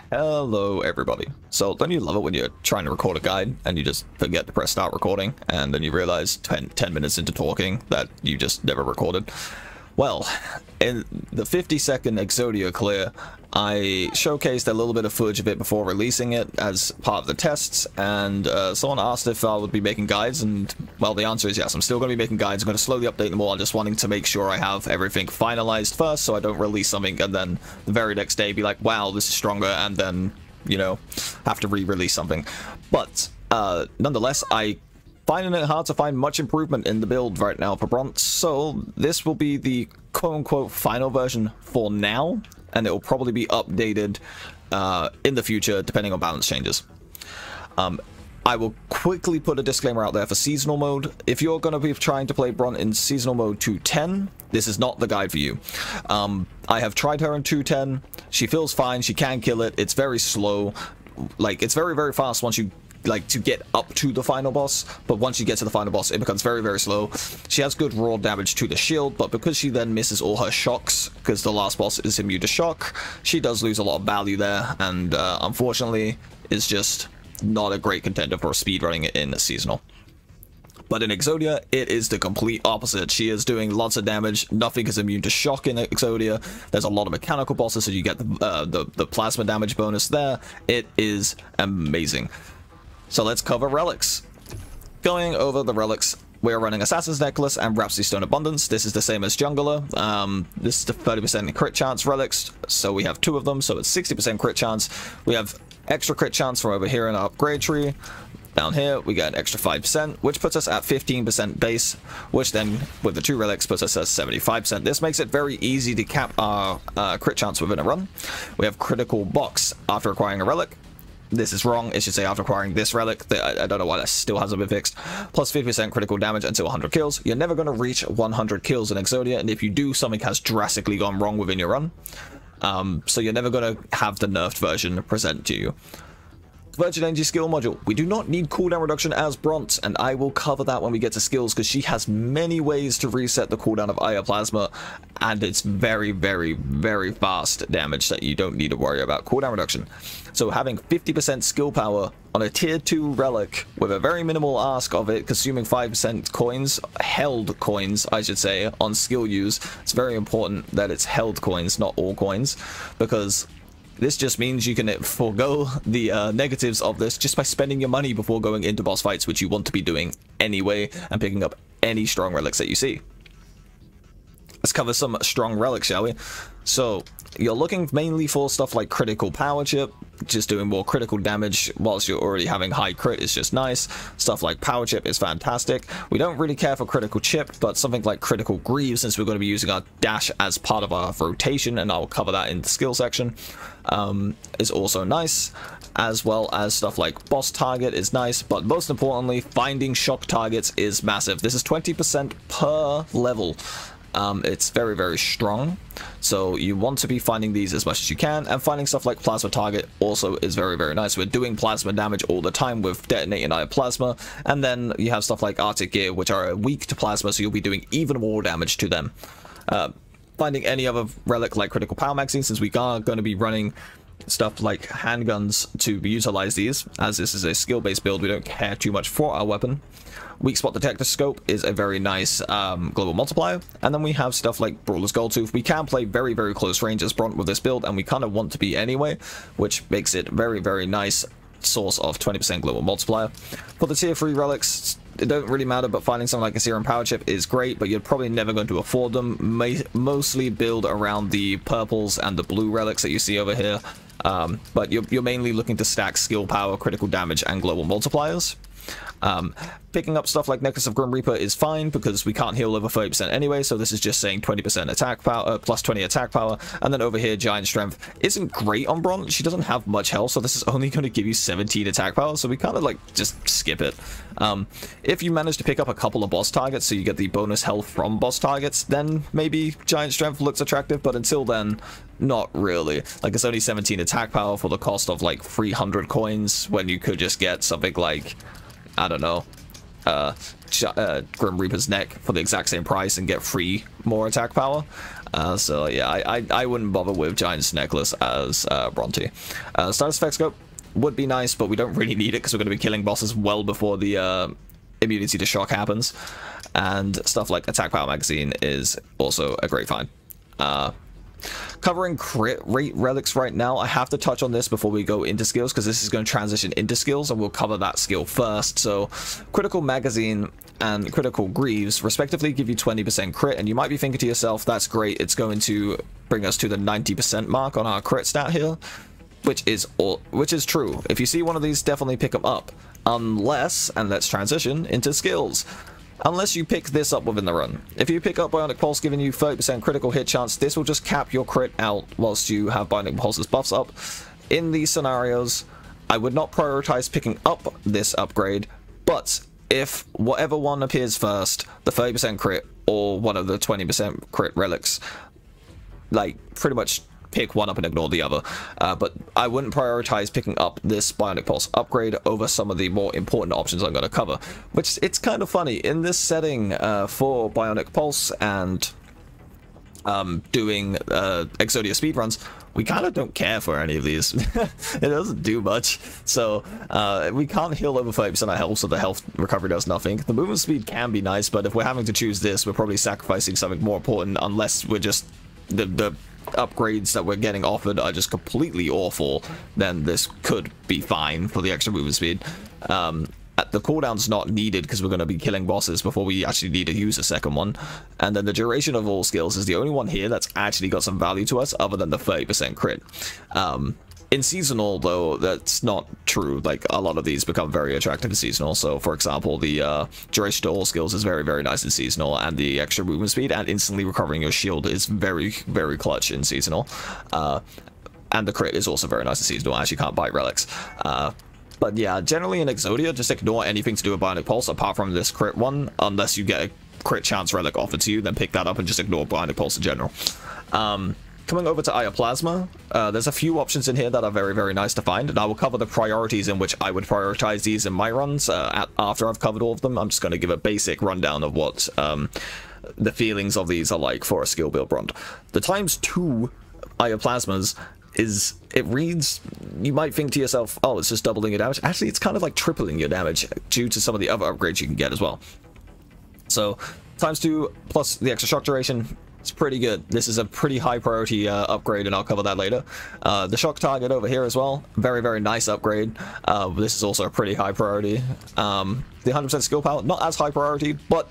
Hello everybody. So don't you love it when you're trying to record a guide and you just forget to press start recording and then you realize 10 minutes into talking that you just never recorded? Well, in the 50-second Exodia clear, I showcased a little bit of footage of it before releasing it as part of the tests, and someone asked if I would be making guides, and well, the answer is yes. I'm still going to be making guides. I'm going to slowly update them all. I'm just wanting to make sure I have everything finalized first, so I don't release something and then the very next day be like, wow, this is stronger, and then, you know, have to re-release something. But nonetheless, I finding it hard to find much improvement in the build right now for Bronte, so this will be the quote-unquote final version for now, and it will probably be updated in the future depending on balance changes. I will quickly put a disclaimer out there for seasonal mode. If you're going to be trying to play Bronte in seasonal mode 210, this is not the guide for you. I have tried her in 210. She feels fine. She can kill it. It's very slow. Like, it's very, very fast once you to get up to the final boss, but once you get to the final boss it becomes very, very slow. She has good raw damage to the shield, but because she then misses all her shocks, because the last boss is immune to shock, she does lose a lot of value there, and unfortunately is just not a great contender for speedrunning in seasonal. But in Exodia, it is the complete opposite. She is doing lots of damage. Nothing is immune to shock in Exodia. There's a lot of mechanical bosses, so you get the plasma damage bonus there. It is amazing. So let's cover relics. Going over the relics, we're running Assassin's Necklace and Rhapsody Stone Abundance. This is the same as Jungler. This is the 30% crit chance relics, so we have two of them, so it's 60% crit chance. We have extra crit chance from over here in our upgrade tree. Down here, we get an extra 5%, which puts us at 15% base, which then, with the two relics, puts us at 75%. This makes it very easy to cap our crit chance within a run. We have Critical Box after acquiring a relic. This is wrong. It should say after acquiring this relic. I don't know why that still hasn't been fixed. Plus 50% critical damage until 100 kills. You're never going to reach 100 kills in Exodia, and if you do, something has drastically gone wrong within your run. So you're never going to have the nerfed version present to you. Virgin Energy skill module. We do not need cooldown reduction as Bronte, and I will cover that when we get to skills, because she has many ways to reset the cooldown of Aya Plasma, and it's very, very, very fast damage that you don't need to worry about cooldown reduction. So having 50% skill power on a tier 2 relic with a very minimal ask of it consuming 5% coins, held coins I should say, on skill use, it's very important that it's held coins, not all coins, because this just means you can forego the negatives of this just by spending your money before going into boss fights, which you want to be doing anyway, and picking up any strong relics that you see. Let's cover some strong relics, shall we? So, you're looking mainly for stuff like Critical Power Chip, just doing more critical damage whilst you're already having high crit is just nice. Stuff like Power Chip is fantastic. We don't really care for Critical Chip, but something like Critical Greave, since we're going to be using our dash as part of our rotation, and I'll cover that in the skill section, is also nice, as well as stuff like Boss Target is nice, but most importantly, finding shock targets is massive. This is 20% per level. It's very, very strong, so you want to be finding these as much as you can, and finding stuff like Plasma Target also is very, very nice. We're doing plasma damage all the time with detonating Aya Plasma, and then you have stuff like Arctic Gear, which are weak to plasma, so you'll be doing even more damage to them. Finding any other relic like Critical Power Magazine, since we are going to be running stuff like handguns to utilize these, as this is a skill-based build, we don't care too much for our weapon. Weak Spot Detector Scope is a very nice global multiplier, and then we have stuff like Brawler's Goldtooth. We can play very, very close range as Bronte with this build, and we kind of want to be anyway, which makes it very, very nice source of 20% global multiplier. For the tier 3 relics, it don't really matter, but finding something like a Serum Power Chip is great, but you're probably never going to afford them. Mostly build around the purples and the blue relics that you see over here, but you're mainly looking to stack skill power, critical damage, and global multipliers. Picking up stuff like Necklace of Grim Reaper is fine because we can't heal over 30% anyway, so this is just saying 20% attack power, plus 20 attack power. And then over here, Giant Strength isn't great on Bronte. She doesn't have much health, so this is only going to give you 17 attack power, so we kind of like just skip it. If you manage to pick up a couple of boss targets, so you get the bonus health from boss targets, then maybe Giant Strength looks attractive, but until then, not really. Like, it's only 17 attack power for the cost of like 300 coins, when you could just get something like, I don't know, Grim Reaper's neck for the exact same price and get free more attack power. So yeah, I wouldn't bother with Giant's Necklace as Bronte. Status Effect Scope would be nice, but we don't really need it because we're going to be killing bosses well before the immunity to shock happens. And stuff like Attack Power Magazine is also a great find. Covering crit rate relics right now, I have to touch on this before we go into skills, because this is going to transition into skills and we'll cover that skill first. So Critical Magazine and Critical Greaves respectively give you 20% crit, and you might be thinking to yourself, that's great, it's going to bring us to the 90% mark on our crit stat here, which is true. If you see one of these, definitely pick them up, unless, and let's transition into skills, unless you pick this up within the run. If you pick up Bionic Pulse giving you 30% critical hit chance, this will just cap your crit out whilst you have Bionic Pulse's buffs up. In these scenarios, I would not prioritize picking up this upgrade, but if whatever one appears first, the 30% crit or one of the 20% crit relics, like pretty much pick one up and ignore the other, but I wouldn't prioritize picking up this Bionic Pulse upgrade over some of the more important options I'm going to cover, which it's kind of funny in this setting for Bionic Pulse and doing Exodia speedruns. We kind of don't care for any of these. It doesn't do much, so we can't heal over 30% of health, so the health recovery does nothing. The movement speed can be nice, but if we're having to choose this, we're probably sacrificing something more important, unless we're just the upgrades that we're getting offered are just completely awful. Then this could be fine for the extra movement speed. The cooldown's not needed because we're going to be killing bosses before we actually need to use a second one. And then the duration of all skills is the only one here that's actually got some value to us other than the 30% crit. In seasonal, though, that's not true. Like, a lot of these become very attractive in seasonal. So, for example, the duration to all skills is very, very nice in seasonal, and the extra movement speed and instantly recovering your shield is very, very clutch in seasonal. And the crit is also very nice in seasonal, as you can't buy relics. But yeah, generally in Exodia, just ignore anything to do with Bionic Pulse apart from this crit one, unless you get a crit chance relic offered to you, then pick that up and just ignore Bionic Pulse in general. Coming over to Aya Plasma, there's a few options in here that are very, very nice to find, and I will cover the priorities in which I would prioritize these in my runs after I've covered all of them. I'm just going to give a basic rundown of what the feelings of these are like for a skill build Bronte. The ×2 Aya Plasmas it reads, you might think to yourself, oh, it's just doubling your damage. Actually, it's kind of like tripling your damage due to some of the other upgrades you can get as well. So, ×2 plus the extra shock duration, it's pretty good. This is a pretty high priority upgrade, and I'll cover that later. The shock target over here as well, very, very nice upgrade. This is also a pretty high priority. The 100% skill power, not as high priority, but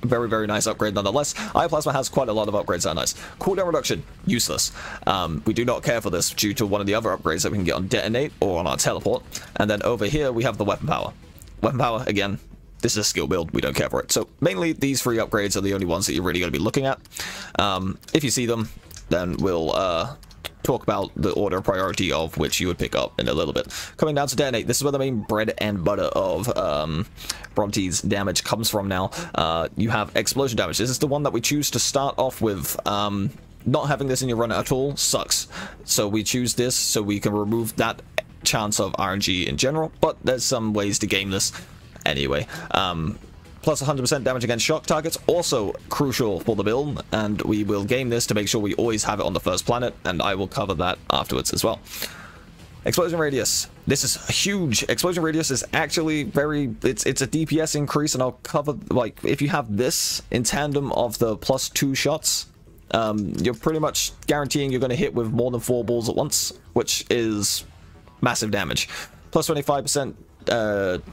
very, very nice upgrade nonetheless. Aya Plasma has quite a lot of upgrades that are nice. Cooldown reduction, useless. We do not care for this due to one of the other upgrades that we can get on Detonate or on our Teleport. And then over here we have the Weapon Power. Weapon Power, again, this is a skill build, we don't care for it. So mainly these three upgrades are the only ones that you're really going to be looking at. If you see them, then we'll talk about the order of priority of which you would pick up in a little bit. Coming down to Detonate, this is where the main bread and butter of Bronte's damage comes from now. You have Explosion damage. This is the one that we choose to start off with. Not having this in your run at all sucks. So we choose this so we can remove that chance of RNG in general, but there's some ways to game this anyway. Plus 100% damage against shock targets, also crucial for the build, and we will game this to make sure we always have it on the first planet, and I will cover that afterwards as well. Explosion radius. This is huge. Explosion radius is actually it's a DPS increase, and I'll cover, like, if you have this in tandem of the +2 shots, you're pretty much guaranteeing you're going to hit with more than 4 balls at once, which is massive damage. Plus 25%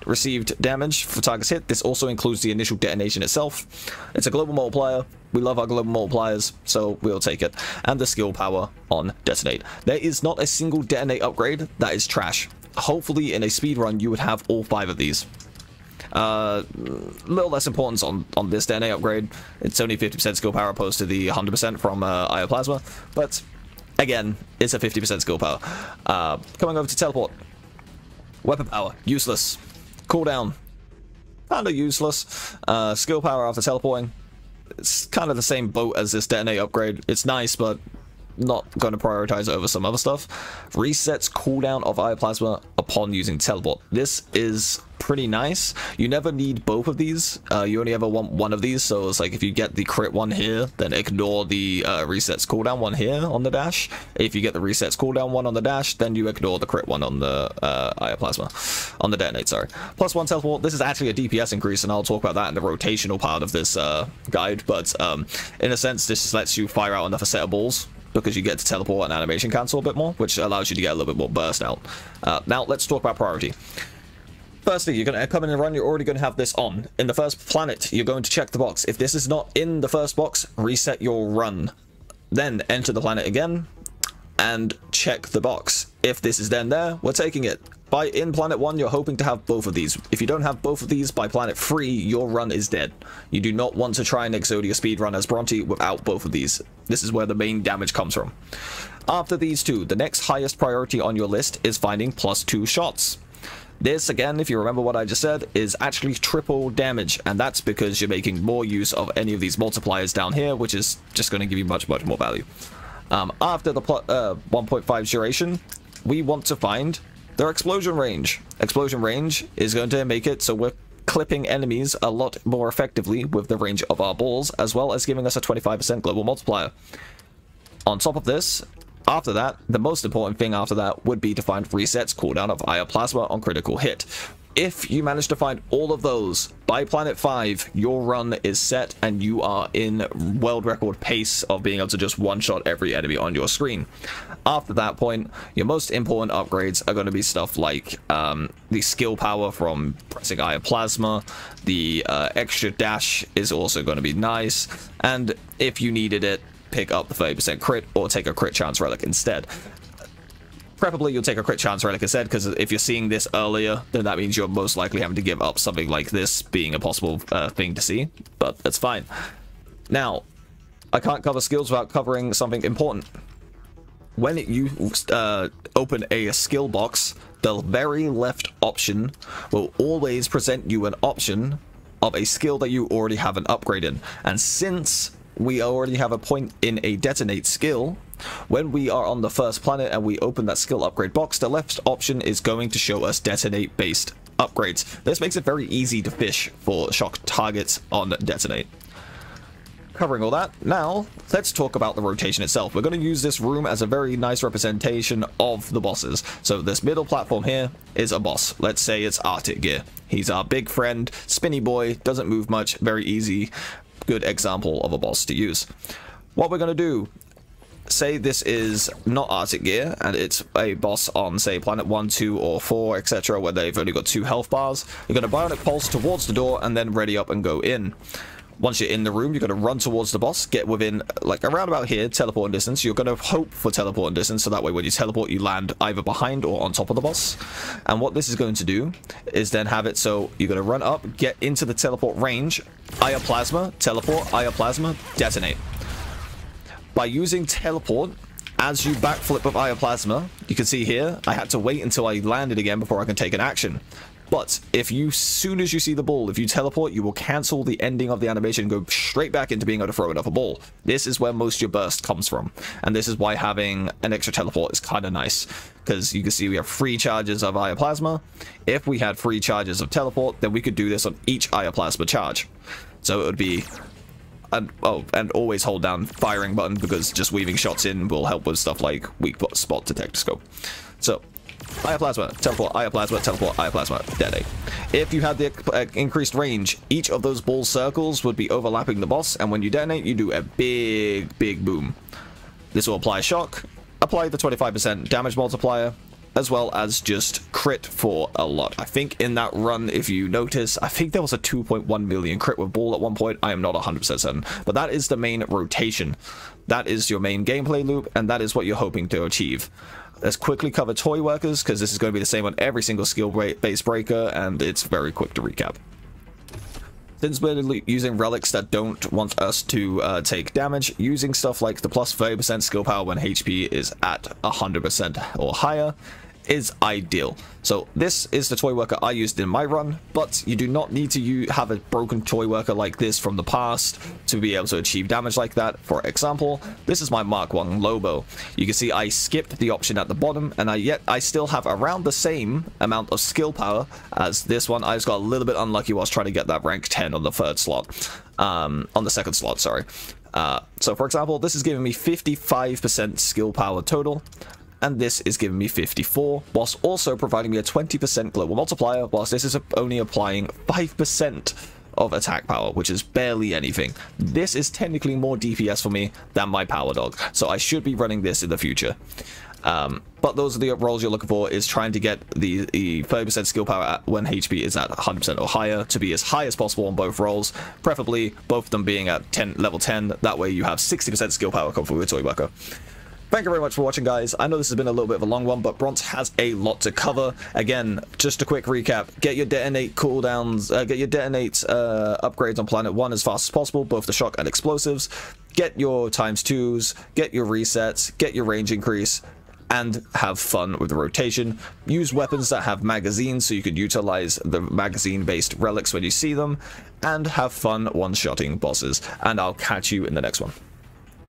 received damage for targets hit. This also includes the initial detonation itself. It's a global multiplier. We love our global multipliers, so we'll take it. And the skill power on Detonate. There is not a single Detonate upgrade that is trash. Hopefully in a speedrun you would have all 5 of these. Little less importance on this Detonate upgrade. It's only 50% skill power opposed to the 100% from Aya Plasma, but again, it's a 50% skill power. Coming over to Teleport. Weapon power, useless. Cooldown, kinda useless. Skill power after teleporting, it's kind of the same boat as this Detonate upgrade. It's nice, but not going to prioritize it over some other stuff. Resets cooldown of Eye of Plasma upon using teleport. This is pretty nice. You never need both of these. You only ever want one of these, so it's like if you get the crit one here, then ignore the resets cooldown one here on the dash. If you get the resets cooldown one on the dash, then you ignore the crit one on the Eye of Plasma. On the detonate, sorry. +1 teleport. This is actually a DPS increase, and I'll talk about that in the rotational part of this guide, but in a sense, this just lets you fire out another set of balls, because you get to teleport and animation cancel a bit more, which allows you to get a little bit more burst out. Now, let's talk about priority. Firstly, you're going to come in and run, you're already going to have this on. In the first planet, you're going to check the box. If this is not in the first box, reset your run. Then enter the planet again and check the box. If this is then there, we're taking it. In planet 1, you're hoping to have both of these. If you don't have both of these by planet 3, your run is dead. You do not want to try an Exodia speedrun as Bronte without both of these. This is where the main damage comes from. After these two, the next highest priority on your list is finding +2 shots. This, again, if you remember what I just said, is actually triple damage, and that's because you're making more use of any of these multipliers down here, which is just going to give you much, much more value. After the 1.5 duration, we want to find their explosion range. Explosion range is going to make it so we're clipping enemies a lot more effectively with the range of our balls, as well as giving us a 25% global multiplier. On top of this, after that, the most important thing after that would be to find resets cooldown of Eye of Plasma on critical hit. If you manage to find all of those by planet 5, your run is set and you are in world record pace of being able to just one-shot every enemy on your screen. After that point, your most important upgrades are going to be stuff like the skill power from pressing Eye of Plasma, the extra dash is also going to be nice, and if you needed it, pick up the 30% crit or take a crit chance relic instead. Preferably you'll take a crit chance relic instead, because if you're seeing this earlier, then that means you're most likely having to give up something like this being a possible thing to see, but that's fine. Now, I can't cover skills without covering something important. When you open a skill box, the very left option will always present you an option of a skill that you already have an upgrade in, and since we already have a point in a detonate skill, when we are on the first planet and we open that skill upgrade box, the left option is going to show us detonate based upgrades. This makes it very easy to fish for shock targets on detonate. Covering all that, now let's talk about the rotation itself. We're going to use this room as a very nice representation of the bosses. So this middle platform here is a boss. Let's say it's Arctic Gear. He's our big friend, spinny boy, doesn't move much, very easy. Good example of a boss to use. What we're going to do, say this is not Arctic Gear and it's a boss on, say, planet 1, 2 or 4, etc., where they've only got 2 health bars. You're going to bionic pulse towards the door and then ready up and go in. Once you're in the room, you're going to run towards the boss, get within, like, around about here, teleporting distance. You're going to hope for teleporting distance, so that way when you teleport, you land either behind or on top of the boss. And what this is going to do is then have it so you're going to run up, get into the teleport range, Eye of Plasma, teleport, Eye of Plasma, detonate. By using teleport, as you backflip with Eye of Plasma, you can see here, I had to wait until I landed again before I can take an action. But if you, soon as you see the ball, if you teleport, you will cancel the ending of the animation and go straight back into being able to throw another ball. This is where most of your burst comes from. And this is why having an extra teleport is kind of nice. Because you can see we have 3 charges of Eye of Plasma. If we had 3 charges of teleport, then we could do this on each Eye of Plasma charge. So it would be... And always hold down firing button, because just weaving shots in will help with stuff like weak spot detector scope. So... Eye of Plasma, teleport, Eye of Plasma, teleport, Eye of Plasma, detonate. If you had the increased range, each of those ball circles would be overlapping the boss, and when you detonate, you do a big, big boom. This will apply shock, apply the 25% damage multiplier, as well as just crit for a lot. I think in that run, if you notice, I think there was a 2.1 million crit with ball at one point. I am not 100% certain, but that is the main rotation. That is your main gameplay loop, and that is what you're hoping to achieve. Let's quickly cover toy workers, because this is going to be the same on every single skill-based breaker, and it's very quick to recap. Since we're using relics that don't want us to take damage, using stuff like the plus 30% skill power when HP is at 100% or higher is ideal. So this is the toy worker I used in my run, but you do not need to have a broken toy worker like this from the past to be able to achieve damage like that. For example, this is my Mark 1 Lobo. You can see I skipped the option at the bottom, and yet I still have around the same amount of skill power as this one. I just got a little bit unlucky whilst trying to get that rank 10 on the third slot. On the second slot, sorry. So for example, this is giving me 55% skill power total, and this is giving me 54, whilst also providing me a 20% global multiplier, whilst this is only applying 5% of attack power, which is barely anything. This is technically more DPS for me than my power dog, so I should be running this in the future. But those are the roles you're looking for, is trying to get the 30% skill power when HP is at 100% or higher to be as high as possible on both roles, preferably both of them being at level 10. That way you have 60% skill power comfortably with Toy Worker. Thank you very much for watching, guys. I know this has been a little bit of a long one, but Bronte has a lot to cover. Again, just a quick recap. Get your detonate cooldowns, get your detonate upgrades on Planet 1 as fast as possible, both the shock and explosives. Get your ×2s, get your resets, get your range increase, and have fun with the rotation. Use weapons that have magazines so you can utilize the magazine-based relics when you see them, and have fun one-shotting bosses. And I'll catch you in the next one.